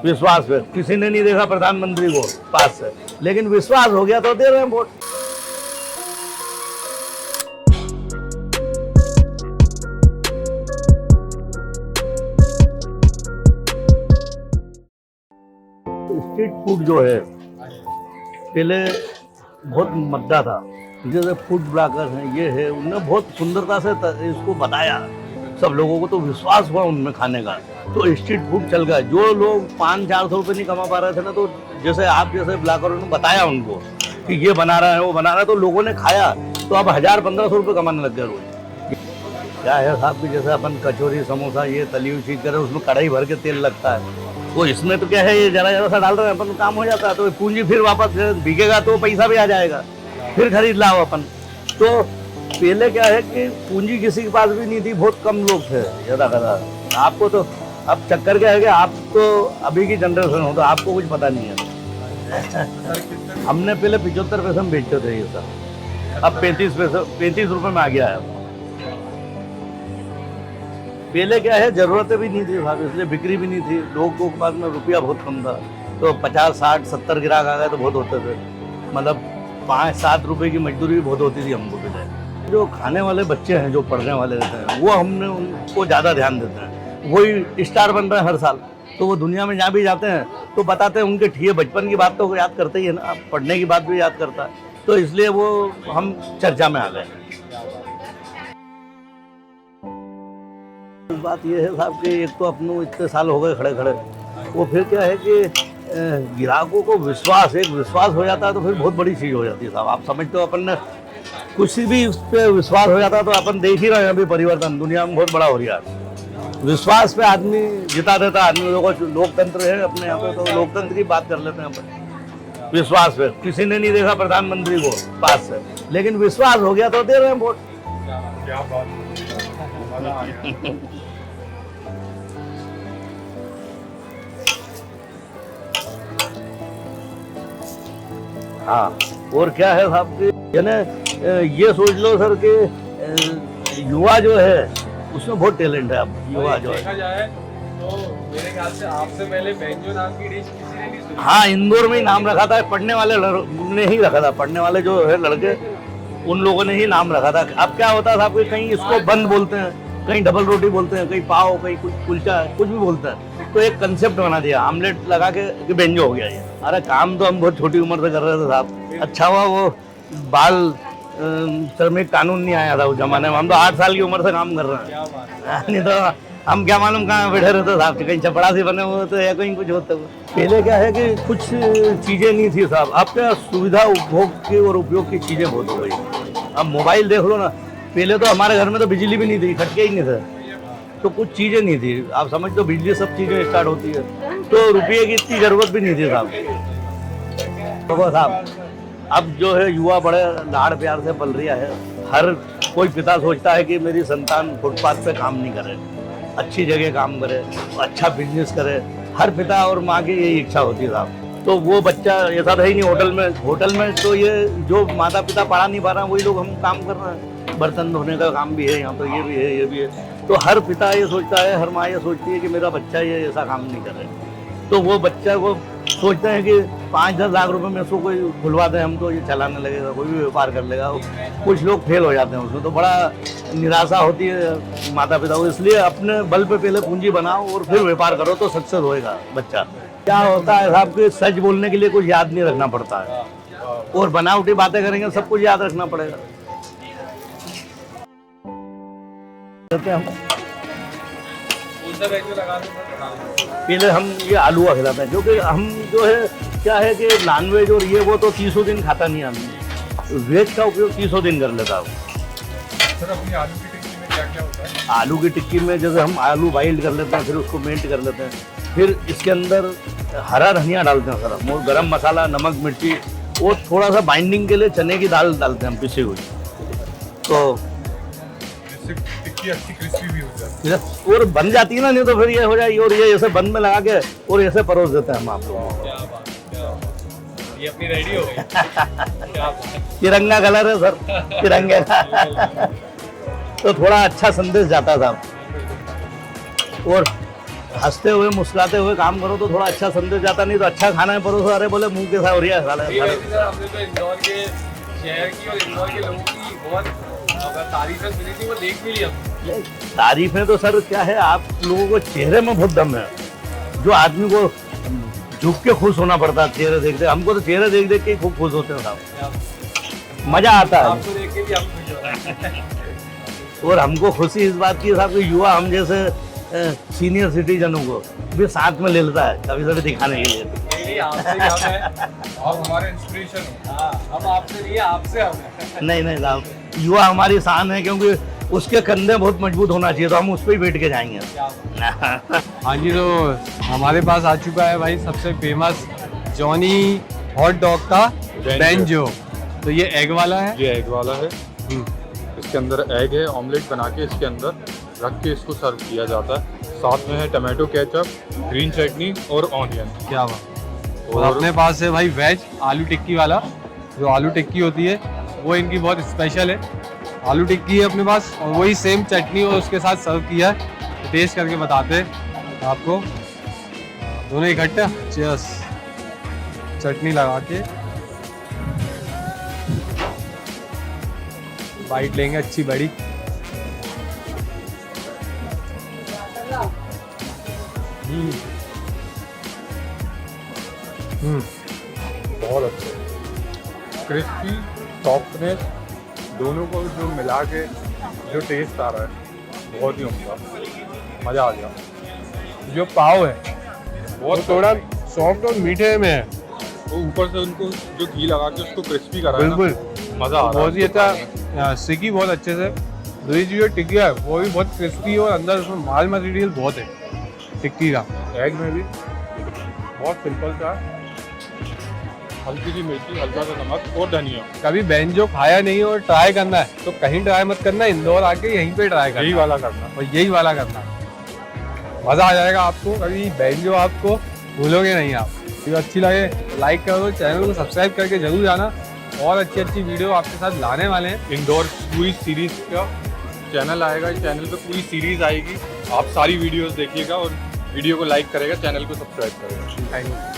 विश्वास पे किसी ने नहीं देखा प्रधानमंत्री को पास से, लेकिन विश्वास हो गया तो दे रहे हैं वोट। स्ट्रीट फूड जो है पहले बहुत मद्दा था, जैसे फूड ब्लॉगर हैं ये है, उन्होंने बहुत सुंदरता से इसको बताया, सब लोगों को तो विश्वास हुआ उनमें खाने का, तो स्ट्रीट फूड चल गया। जो लोग 500-400 रुपये नहीं कमा पा रहे थे ना, तो जैसे आप जैसे ब्लॉगरों ने बताया उनको कि ये बना रहा है वो बना रहा है, तो लोगों ने खाया, तो अब 1000-1500 रुपये कमाने लग गए रोज। क्या है साहब कि जैसे अपन कचौरी समोसा ये तली हुई चीज करें, उसमें कढ़ाई भर के तेल लगता है, वो इसमें तो क्या है ये जरा सा डाल रहे हैं अपन, काम हो जाता है, तो पूंजी फिर वापस बिकेगा तो पैसा भी आ जाएगा, फिर खरीद लाओ अपन। तो पहले क्या है कि पूंजी किसी के पास भी नहीं थी, बहुत कम लोग थे ज़्यादा कदा। आपको तो अब चक्कर क्या है कि आप तो अभी की जनरेशन हो तो आपको कुछ पता नहीं है। हमने पहले 75 पैसे में बेचते थे ये सब, अब 35 रुपये में आ गया है। पहले क्या है जरूरतें भी नहीं थी साहब, इसलिए बिक्री भी नहीं थी, लोगों के पास में रुपया बहुत कम था, तो 50, 60, 70 ग्राहक आ गए तो बहुत होते थे, मतलब 5-7 रुपए की मजदूरी भी बहुत होती थी हमको पहले। जो खाने वाले बच्चे हैं जो पढ़ने वाले रहते हैं वो हमने उनको ज़्यादा ध्यान देते हैं, वही स्टार बन रहे हैं हर साल, तो वो दुनिया में जहाँ भी जाते हैं तो बताते हैं उनके ठीक है, बचपन की बात तो याद करते ही है ना, पढ़ने की बात भी याद करता है, तो इसलिए वो हम चर्चा में आ गए। बात ये है साहब कि एक तो अपनों इतने साल हो गए खड़े खड़े, वो फिर क्या है कि ग्राहकों को एक विश्वास हो जाता है तो फिर बहुत बड़ी चीज़ हो जाती है साहब। आप समझते हो अपन ने कुछ भी उस पर विश्वास हो जाता है तो अपन देख ही रहे हैं अभी परिवर्तन दुनिया में बहुत बड़ा हो रहा है। विश्वास पे आदमी जिता देता है, आदमी लोगों को लोकतंत्र है अपने यहाँ पे, तो लोकतंत्र की बात कर लेते हैं अपन। विश्वास पे किसी ने नहीं देखा प्रधानमंत्री को पास से, लेकिन विश्वास हो गया तो दे रहे हैं वोट। क्या बात हाँ, और क्या है साहब कि ये सोच लो सर कि युवा जो है उसमें बहुत टैलेंट है। अब युवा जो है तो मेरे ख्याल से आपसे पहले बेंजो नाम की डिश किसी ने नहीं सुनी। हाँ, इंदौर में ही नाम रखा था, पढ़ने वाले ने ही रखा था, पढ़ने वाले जो है लड़के उन लोगों ने ही नाम रखा था। अब क्या होता था कि कहीं इसको बंद बोलते हैं, कहीं डबल रोटी बोलते हैं, कहीं पाव, कहीं कुलचा, कुछ भी बोलते हैं, तो एक कंसेप्ट बना दिया आमलेट लगा के बेंजो हो गया ये। अरे काम तो हम बहुत छोटी उम्र से कर रहे थे साहब, अच्छा हुआ वो बाल श्रमिक कानून नहीं आया था उस जमाने में, हम तो 8 साल की उम्र से काम कर रहे हैं, नहीं तो हम क्या मालूम कहाँ बैठे रहते साहब, कहीं चपड़ासी बने हुए तो या कहीं कुछ होते हुए। पहले क्या है कि कुछ चीज़ें नहीं थी साहब, अब क्या सुविधा उपभोग की और उपयोग की चीज़ें बहुत हो गई। अब मोबाइल देख लो ना, पहले तो हमारे घर में तो बिजली भी नहीं थी, खटके ही नहीं थे, तो कुछ चीज़ें नहीं थी, आप समझ तो बिजली सब चीज़ें स्टार्ट होती है, तो रुपये की इतनी ज़रूरत भी नहीं थी साहब। तो साहब अब जो है युवा बड़े लाड़ प्यार से पल रहा है, हर कोई पिता सोचता है कि मेरी संतान फुटपाथ पे काम नहीं करे, अच्छी जगह काम करे, अच्छा बिजनेस करे, हर पिता और माँ की यही इच्छा होती है साहब। तो वो बच्चा ऐसा था ही नहीं, होटल में तो ये जो माता पिता पढ़ा नहीं पा रहे हैं वही लोग हम काम कर रहे हैं, बर्तन धोने का काम भी है यहाँ, तो ये भी है ये भी है, तो हर पिता ये सोचता है, हर माँ ये सोचती है कि मेरा बच्चा ये ऐसा काम नहीं करे, तो वो बच्चा को सोचते हैं कि 5-10 लाख रुपए में इसको कोई खुलवा दें हम तो ये चलाने लगेगा, कोई भी व्यापार कर लेगा। कुछ लोग फेल हो जाते हैं उसमें, तो बड़ा निराशा होती है माता पिता को, इसलिए अपने बल पे पहले पूंजी बनाओ और फिर व्यापार करो तो सक्सेस होएगा बच्चा। क्या होता है साहब कि सच बोलने के लिए कुछ याद नहीं रखना पड़ता है, और बनावटी बातें करेंगे सब कुछ याद रखना पड़ेगा। पहले हम ये आलू का खिलाते हैं, क्योंकि हम जो है क्या है कि नॉनवेज और ये वो तो 30 दिन खाता नहीं आदमी, वेज का उपयोग 30 दिन कर लेता हूँ। सर अपनी आलू की टिक्की में क्या क्या होता है? आलू की टिक्की में जैसे हम आलू बॉइल्ड कर लेते हैं, फिर उसको मेल्ट कर लेते हैं, फिर इसके अंदर हरा धनिया डालते हैं सर, और गरम मसाला, नमक, मिर्ची, और थोड़ा सा बाइंडिंग के लिए चने की दाल डालते हैं हम पिसी हुई, तो टिक्की अच्छी क्रिस्पी भी हो जाती है और बन जाती है ना, नहीं तो फिर ये हो जाएगी, और ये ऐसे बंद में लगा के और ऐसे परोस देते हैं हम आप लोगों को। ये अपनी रेडी हो गई। तिरंगा कलर है सर, तिरंगे का तो थोड़ा अच्छा संदेश जाता था। और हंसते हुए मुस्कुराते हुए काम करो तो थोड़ा अच्छा संदेश जाता, नहीं तो अच्छा खाना है परोसो, अरे बोले मुंह के साथ हो रही है साला। ये वैसे सर हमने तो इंदौर के शहर की और इंदौर के लोगों की बहुत तारीफें सुनी थी, वो देख भी ली हमने। तारीफें तो सर क्या है, आप लोगों को चेहरे में बहुत दम है, जो आदमी को झुक के खुश होना पड़ता है चेहरे देखते। हमको तो चेहरे देख देख के ही खूब खुश होते हैं साहब, मजा आता है। आपको देख के भी हम खुश हो रहे हैं। और हमको खुशी इस बात की है साहब कि युवा हम जैसे सीनियर सिटीजनों को भी साथ में ले लेता है कभी कभी दिखाने के लिए। नहीं, आपसे ही हम हैं, आप हमारे इंस्पिरेशन हो। हाँ, हम आपसे नहीं है, आपसे हम हैं। नहीं नहीं साहब, युवा हमारी शान है, क्योंकि उसके कंधे बहुत मजबूत होना चाहिए, तो हम उस पर ही बैठ के जाएंगे। हाँ जी, तो हमारे पास आ चुका है भाई सबसे फेमस जॉनी हॉट डॉग का बेंजो। तो ये एग वाला है। ये एग वाला है, इसके अंदर एग है, ऑमलेट बना के इसके अंदर रख के इसको सर्व किया जाता है। साथ में है टमाटो केचप, ग्रीन चटनी और ऑनियन। क्या बात। और अपने पास है भाई वेज आलू टिक्की वाला, जो आलू टिक्की होती है वो इनकी बहुत स्पेशल है। आलू टिक्की है अपने पास और वही सेम चटनी और उसके साथ सर्व किया है। तो टेस्ट करके बताते हैं आपको, दोनों इकट्ठा। चीयर्स। चटनी लगा के बाइट लेंगे अच्छी बड़ी। बहुत अच्छा, क्रिस्पी, सॉफ्टनेस, दोनों को जो मिला के जो टेस्ट आ रहा है बहुत ही उम्दा, मज़ा आ गया। जो पाव है वो बहुत थोड़ा सॉफ्ट और मीठे में है। वो ऊपर से उनको जो घी लगा के उसको क्रिस्पी करा है ना, बिल्कुल मज़ा आ रहा है। बहुत ही अच्छा सीखी बहुत अच्छे से। दूसरी चीज़ जो टिक्की है वो भी बहुत क्रिस्पी और अंदर उसमें माल मटेरियल बहुत है टिक्की का। एग में भी बहुत सिंपल सा है, हल्की सी मिर्ची, हल्का सा नमक और धनिया। कभी बेंजो खाया नहीं और ट्राई करना है तो कहीं ट्राई मत करना, इंदौर आके यहीं पे ट्राई करना यही वाला करना। और यही वाला करना, मज़ा आ जाएगा आपको। कभी बेंजो आपको भूलोगे नहीं आप। वीडियो अच्छी लगे तो लाइक करो, चैनल को सब्सक्राइब करके जरूर जाना, और अच्छी अच्छी वीडियो आपके साथ लाने वाले हैं। इंदौर पूरी सीरीज का चैनल आएगा, इस चैनल पे पूरी सीरीज आएगी, आप सारी वीडियोस देखिएगा और वीडियो को लाइक करेगा, चैनल को सब्सक्राइब करेगा। Thank you.